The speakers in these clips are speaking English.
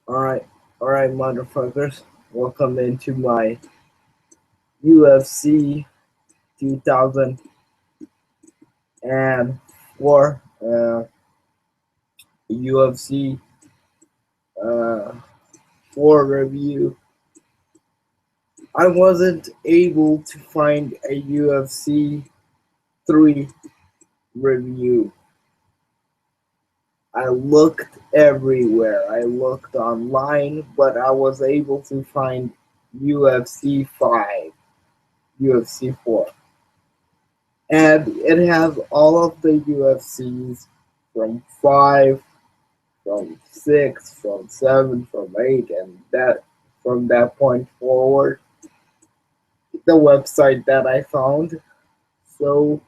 Alright, alright, motherfuckers. Welcome into my UFC 2004 UFC uh, 4 review. I wasn't able to find a UFC 3 review. I looked everywhere. I looked online, but I was able to find UFC 5, UFC 4. And it has all of the UFCs from 5, from 6, from 7, from 8, and that from that point forward, the website that I found. So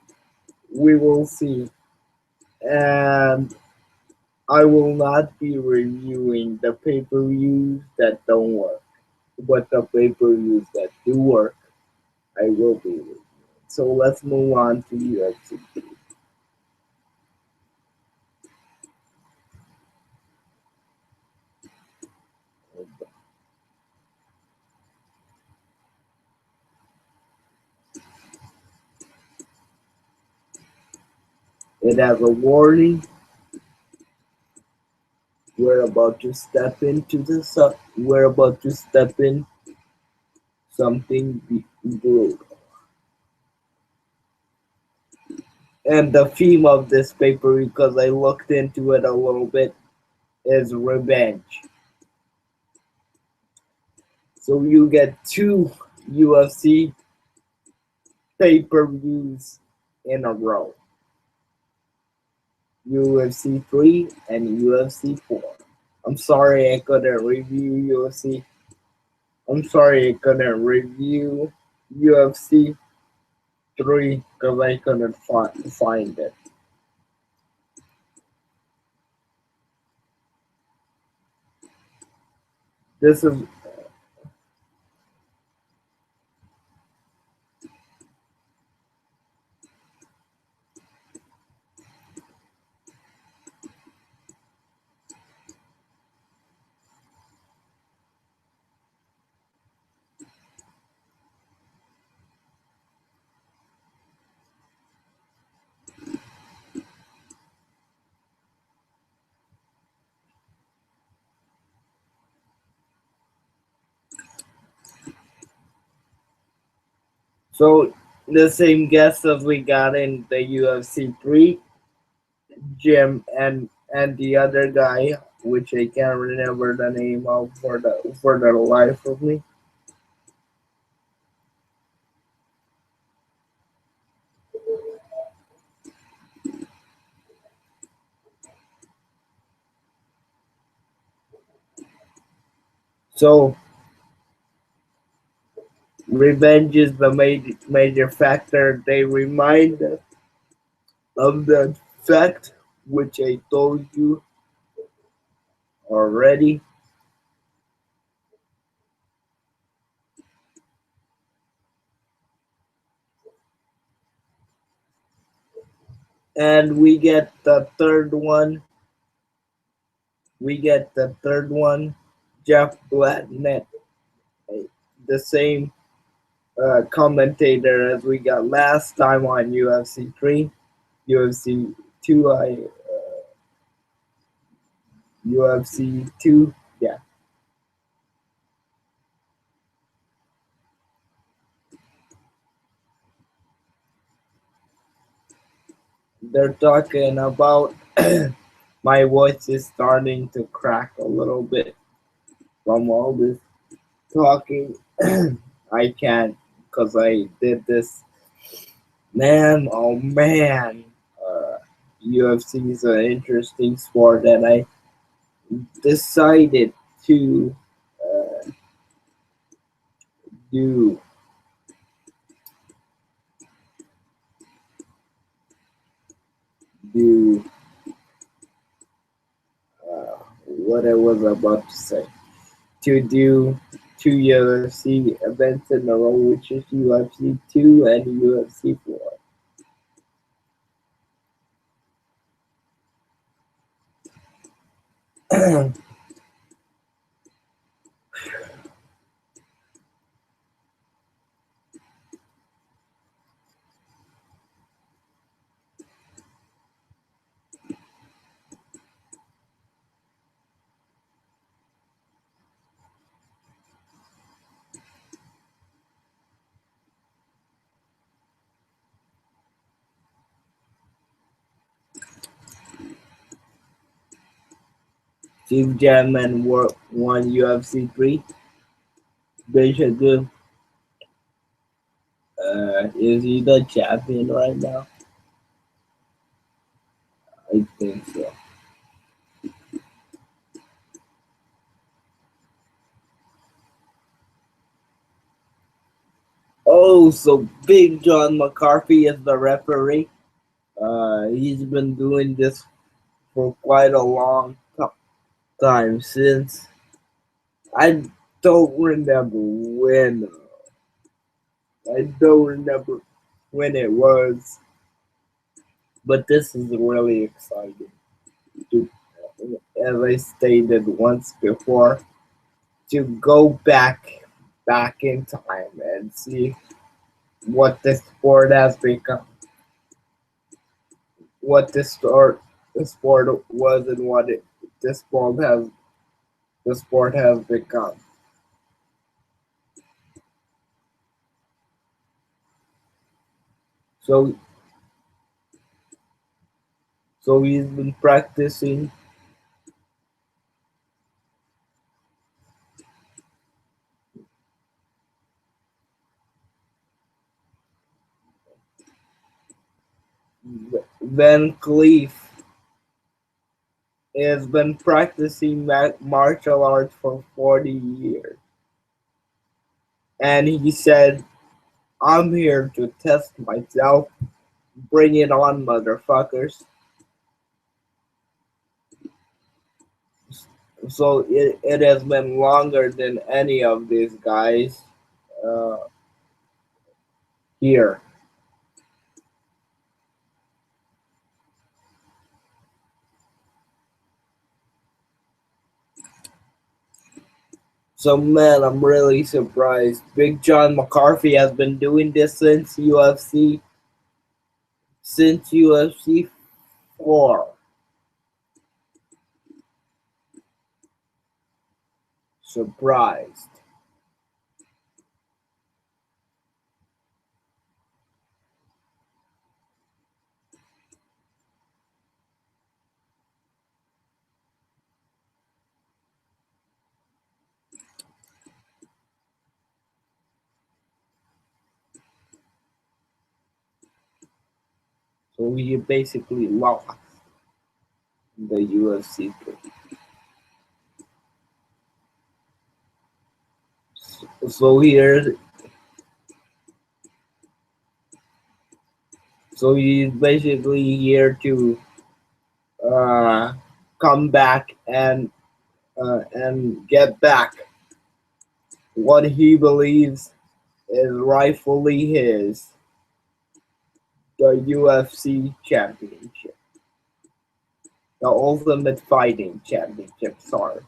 we will see. And I will not be reviewing the pay-per-views that don't work, but the pay-per-views that do work, I will be reviewing. So let's move on to UFC. It has a warning. We're about to step into the we're about to step in something brutal. And the theme of this paper, because I looked into it a little bit, is revenge. So you get two UFC pay-per-views in a row. UFC 3 and UFC 4. I'm sorry I couldn't review UFC. I'm sorry I couldn't review UFC 3 because I couldn't find it. This is so the same guest as we got in the UFC 3, Jim and the other guy, which I can't remember the name of for the life of me. So revenge is the major factor. They remind us of the fact which I told you already. And we get the third one. We get the third one, Jeff Blatnet, the same commentator as we got last time on UFC 3, UFC 2, UFC 2, yeah. They're talking about my voice is starting to crack a little bit from all this talking. I can't because I did this. Man, oh man. UFC is an interesting sport, and I decided to uh, do do what I was about to say. To do two UFC events in a row, which is UFC 2 and UFC 4. Chief Gentleman won UFC 3. Basically, is he the champion right now? I think so. Oh, so Big John McCarthy is the referee. He's been doing this for quite a long time since I don't remember when. I don't remember when it was, but this is really exciting. To, as I stated once before, to go back in time and see what this sport has become, what the sport was, and what this sport has the sport has become. So so he's been practicing Van Cleef has been practicing martial arts for 40 years. And he said, I'm here to test myself. Bring it on, motherfuckers. So it has been longer than any of these guys uh, here. So man, I'm really surprised. Big John McCarthy has been doing this since UFC 4. Surprised. So he basically lost the UFC 3. So here, so he's basically here to uh, come back and get back what he believes is rightfully his, the UFC championship, the Ultimate Fighting Championship. Sorry,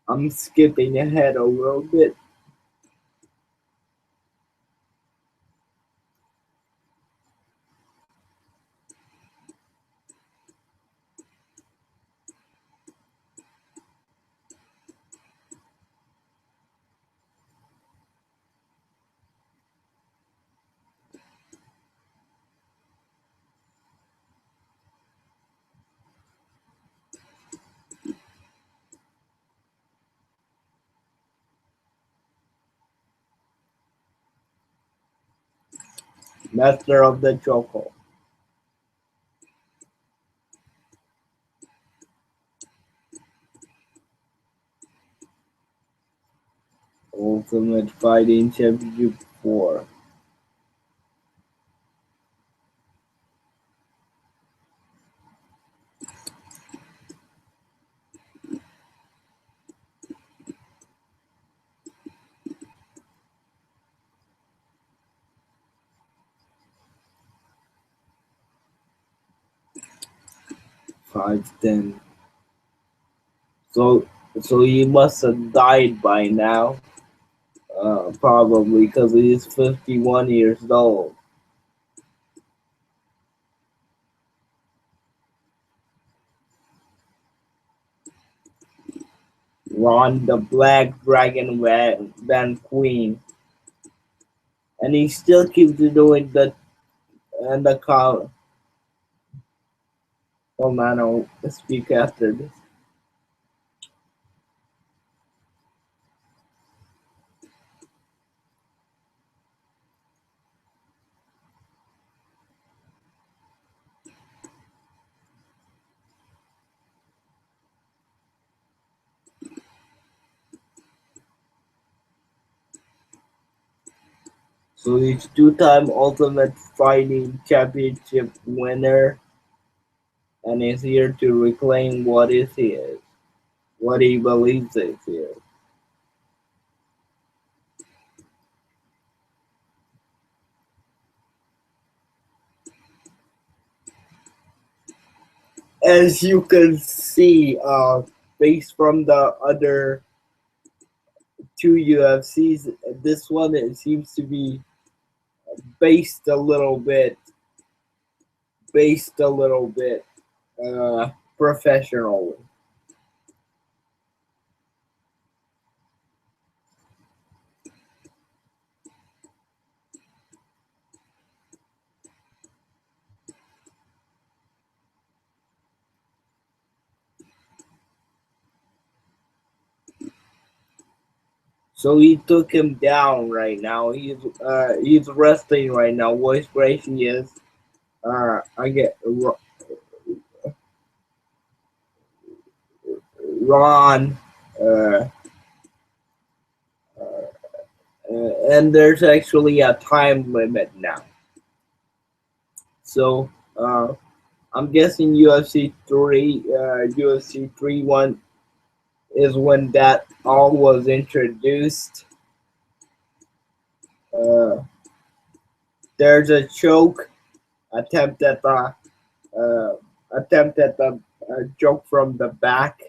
I'm skipping ahead a little bit. Master of the Choco. Ultimate Fighting Championship 4. Five ten. So so he must have died by now. Probably because he's 51 years old. Ron the Black Dragon Van Queen. And he still keeps doing the call. Oh man, I'll speak after this. So he's two-time Ultimate Fighting Championship winner and is here to reclaim what is his, what he believes is his. As you can see, based from the other two UFCs, this one it seems to be based a little bit, based a little bit professionally. So he took him down right now. He's resting right now. Royce Gracie is. I get Ron. Uh, and there's actually a time limit now. So I'm guessing UFC 3-1 is when that all was introduced. Uh, there's a choke attempt at the uh, choke from the back.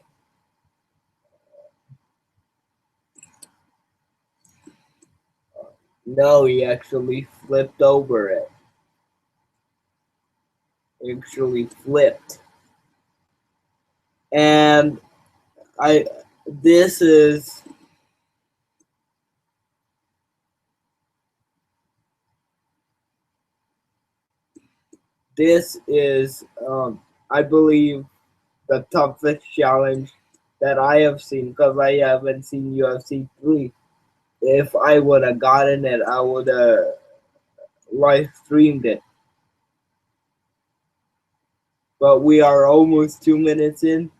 No, he actually flipped over it. He actually flipped, and I. This is I believe, the toughest challenge that I have seen because I haven't seen UFC 3. If I would have gotten it, I would have live streamed it. But we are almost 2 minutes in.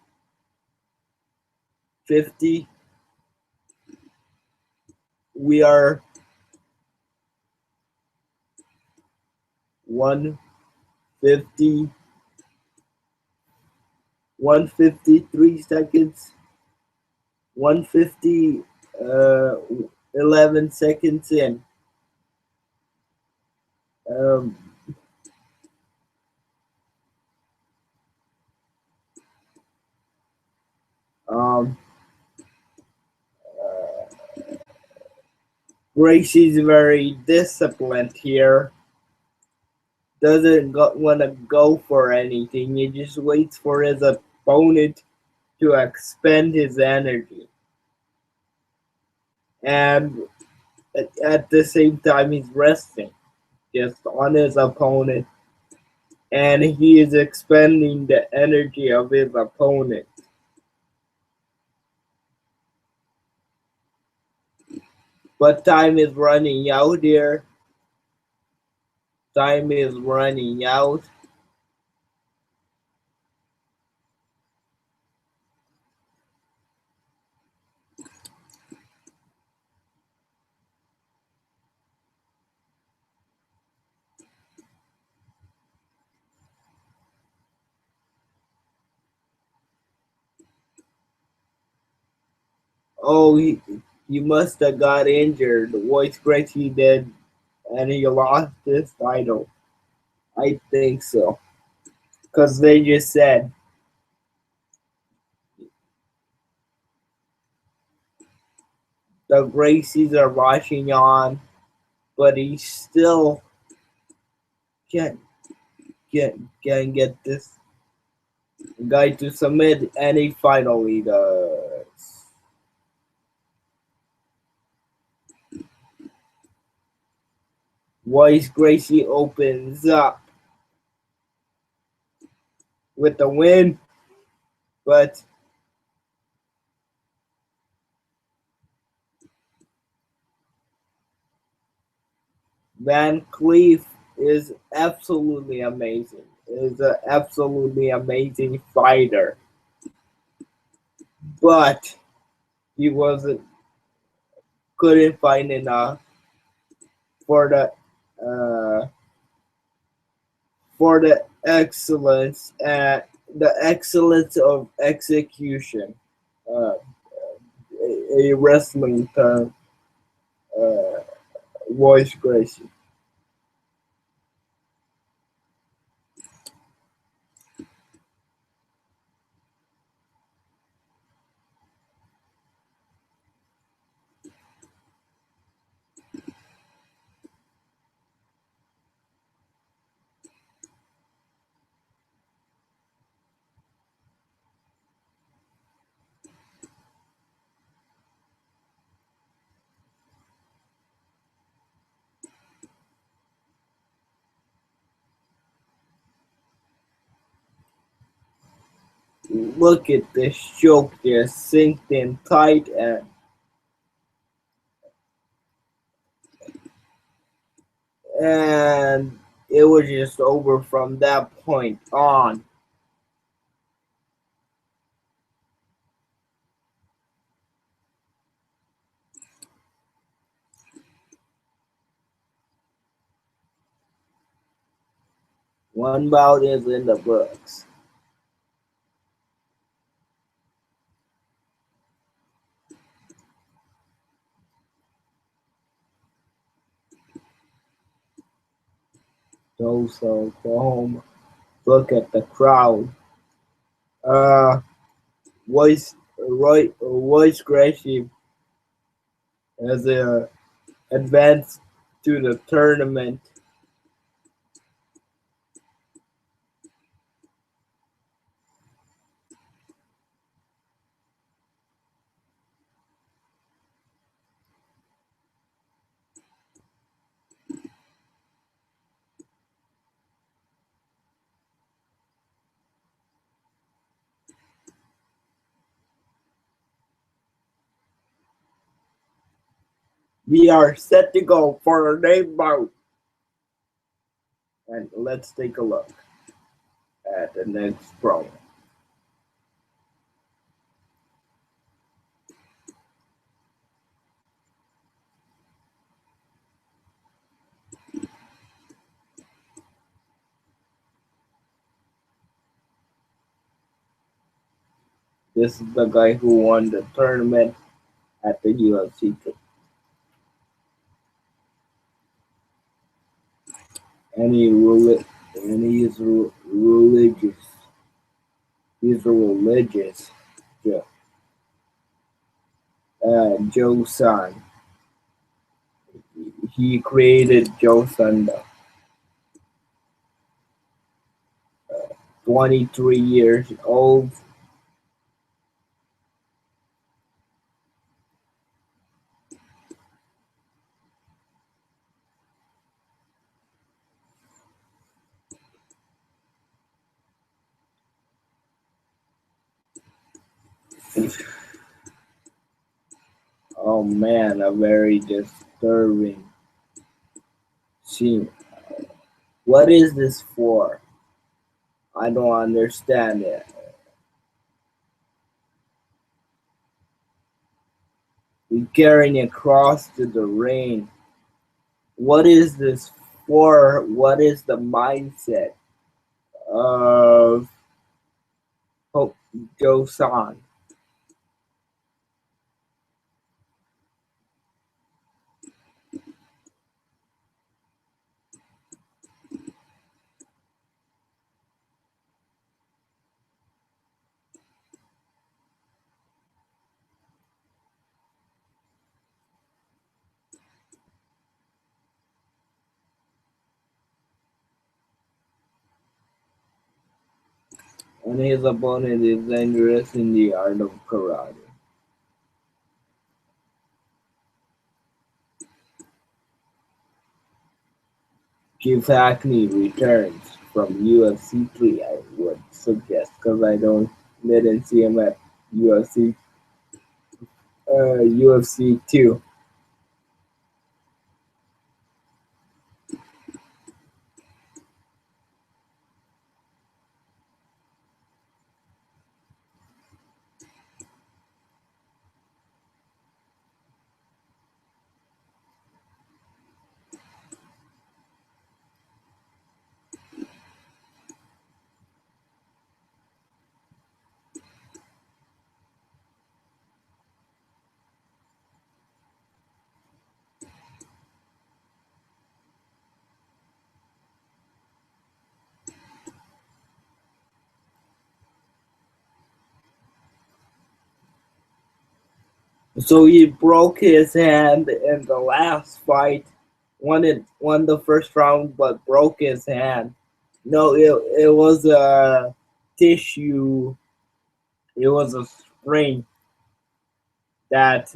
50. We are 150. 153 seconds. 150. 11 seconds in. Um, um, Gracie's very disciplined here. Doesn't want to go for anything. He just waits for his opponent to expend his energy. And at the same time, he's resting just on his opponent. And he is expending the energy of his opponent. But time is running out here. Time is running out. Oh, he must have got injured. Royce Gracie did, and he lost his title. I think so. Because they just said the Gracies are rushing on, but he still can't get this guy to submit, and he finally does. Royce Gracie opens up with the win, but Van Cleef is absolutely amazing. Is an absolutely amazing fighter, but he wasn't couldn't find enough for uh, the excellence and the excellence of execution. Uh, a wrestling term, uh, voice Gracie. Look at this choke just synced in tight and it was just over from that point on. One bout is in the books. Those Oklahoma. Look at the crowd. Uh, Voice Gracie has advanced to the tournament. We are set to go for a name bout. And let's take a look at the next promo. This is the guy who won the tournament at the UFC. And he is religious. He's religious. Joe, Joe San. He created Joe Sanda. 23 years old. Oh man, a very disturbing scene. What is this for? I don't understand it. We're carrying across to the ring. What is this for? What is the mindset of Joe San? And his opponent is dangerous in the art of karate. Keith Hackney returns from UFC 3, I would suggest, because I didn't see him at UFC 2. So he broke his hand in the last fight. Won the first round, but broke his hand. No, it was a tissue. It was a sprain that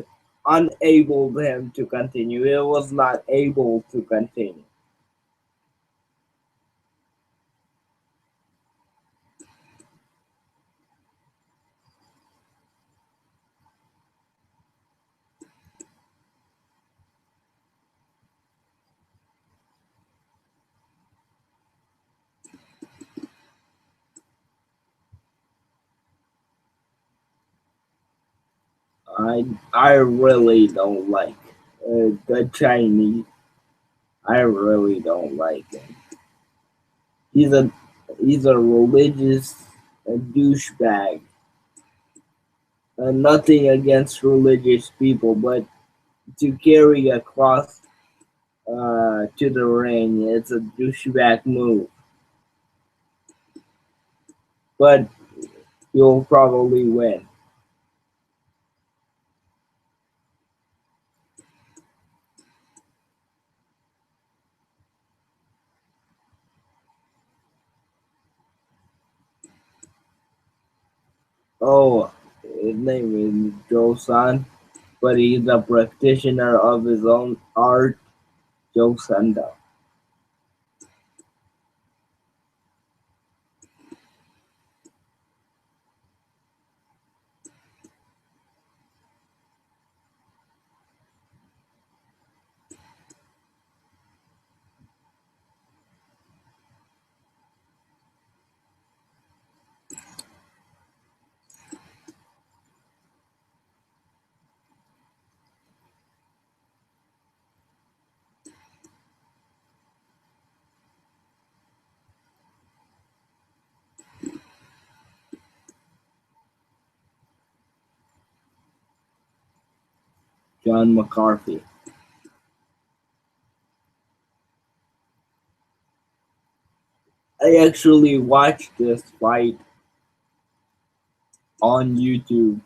enabled him to continue. It was not able to continue. I really don't like the Chinese. I really don't like him. He's a he's a religious douchebag. Nothing against religious people, but to carry a cross to the ring, it's a douchebag move. But you'll probably win. Oh, his name is Joe San, but he's a practitioner of his own art, Joe Sanda. John McCarthy. I actually watched this fight on YouTube,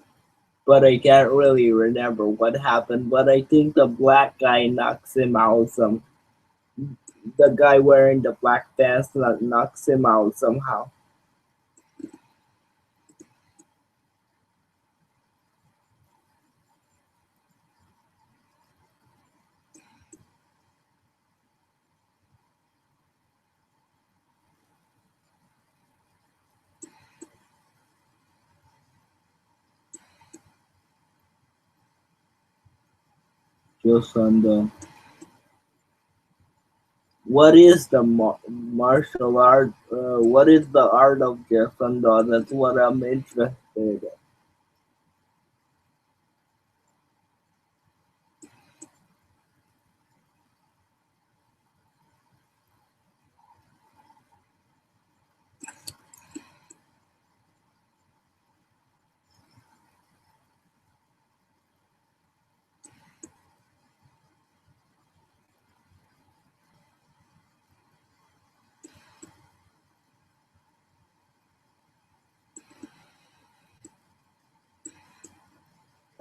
but I can't really remember what happened. But I think the black guy knocks him out some. The guy wearing the black pants knocks him out somehow. Just on the. What is the martial art? What is the art of Jessundo? That's what I'm interested in.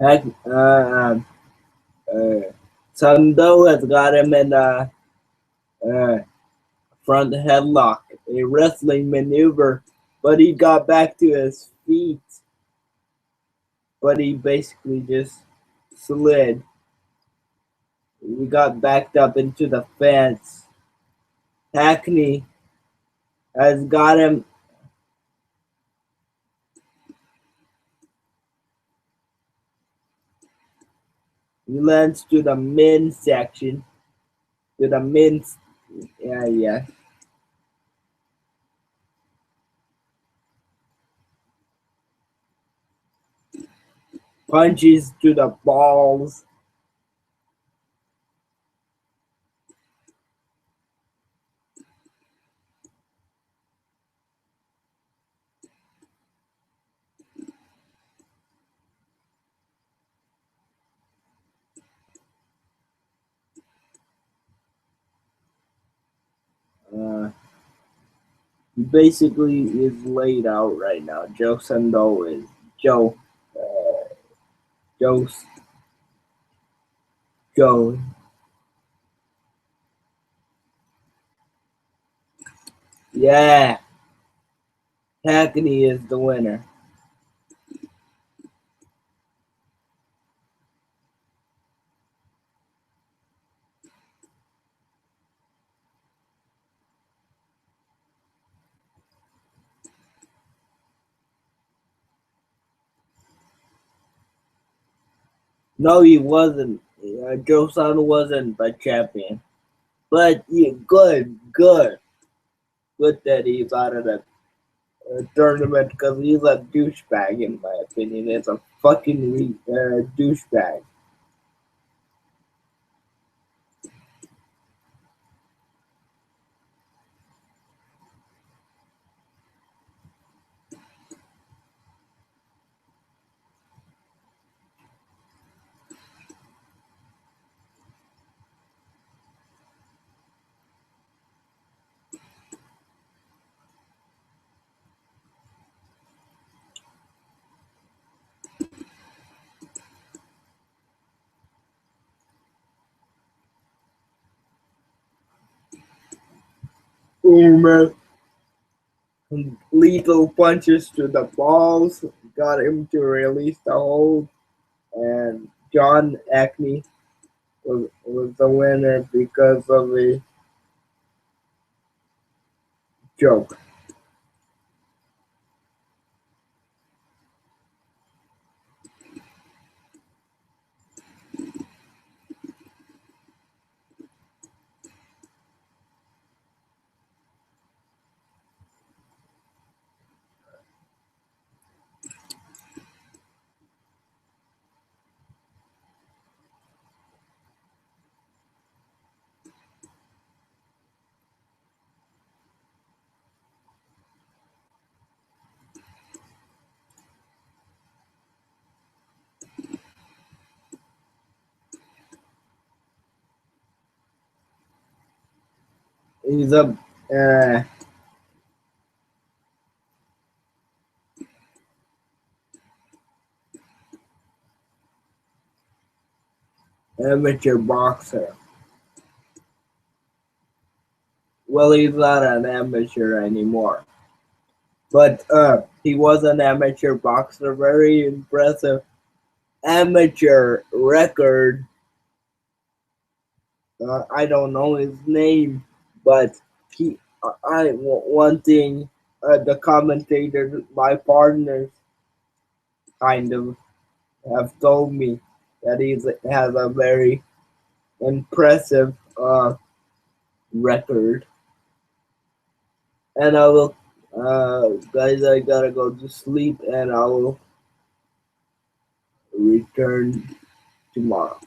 Heck, uh, Sando has got him in a front headlock, a wrestling maneuver, but he got back to his feet. But he basically just slid. He got backed up into the fence. Hackney has got him. He lands to the men's section. To the men's. Yeah, yeah. Punches to the balls. Uh, he basically is laid out right now. Joe Sando is Joe. Uh, Joe. Joe. Yeah, Hackney is the winner. No, he wasn't. Joe Son wasn't the champion. But yeah, good that he's out of the tournament because he's a douchebag in my opinion. It's a fucking douchebag. Man. Lethal punches to the balls got him to release the hold, and John Acme was the winner because of a joke. He's a uh, amateur boxer. Well, he's not an amateur anymore, but he was an amateur boxer. Very impressive amateur record. I don't know his name, but he. One thing, the commentators, my partners, kind of have told me that he has a very impressive record. And I will, guys, I gotta go to sleep, and I will return tomorrow.